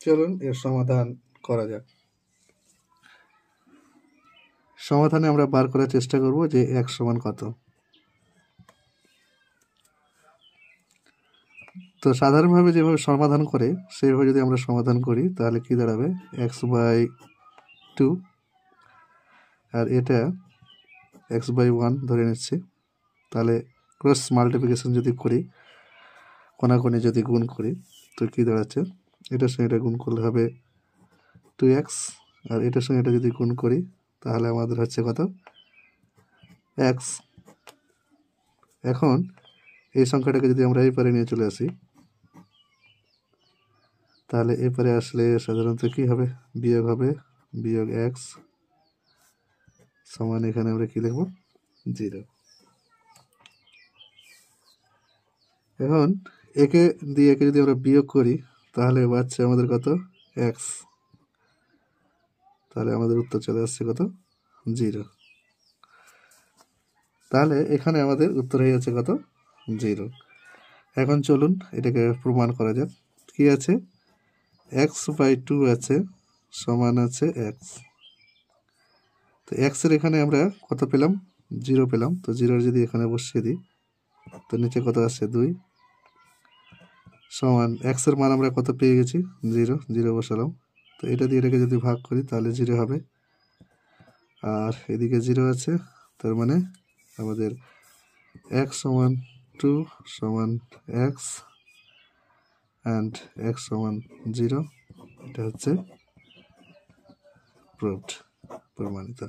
চলুন এর সমাধান করা যাক। সমাধানে আমরা বার করার চেষ্টা করব যে x সমান কত। তো সাধারণভাবে যেভাবে সমাধান করে সেইভাবে যদি আমরা সমাধান করি তাহলে কি দাঁড়াবে, x/2 আর এটা x/1 ধরে নিচ্ছি। তাহলে ক্রস মাল্টিপ্লিকেশন যদি করি, কোনাকুনি যদি গুণ করি, তো কি দাঁড়াচ্ছে, এটার সঙ্গে এটা গুণ করলে হবে 2x, আর এটার সঙ্গে এটা যদি গুণ করি তাহলে আমাদের হচ্ছে কত, x। এখন এই সংখ্যাটাকে যদি আমরা এই পারে নিয়ে চলে আসি, তাহলে এই পারে আসলে সাধারণত কি হবে, বিয়োগ হবে, বিয়োগ x সমান এখানে আমরা কি লিখব, 0। এখন একে দিয়ে একে যদি আমরা বিয়োগ করি তাহলে বাড়ছে আমাদের কত, x। তাহলে আমাদের উত্তর চলে আসছে কত, 0। তাহলে এখানে আমাদের উত্তর হয়ে যাচ্ছে কত, 0। এখন চলুন এটাকে প্রমাণ করা যাক। কি আছে, x/2 আছে সমান আছে x। তো x এর এখানে আমরা কত পেলাম, 0 পেলাম। তো 0 যদি এখানে বসিয়ে দিই তো নিচে কত আসছে, 2 সমান x এর মান আমরা কত পেয়ে গেছি, 0, 0 বসালাম। তো এটা দিয়ে এটাকে যদি ভাগ করি তাহলে 0 হবে, আর এদিকে 0 আছে। তার মানে আমাদের x/2 সমান x অ্যান্ড x সমান 0, এটা হচ্ছে প্রুভড, প্রমাণিত।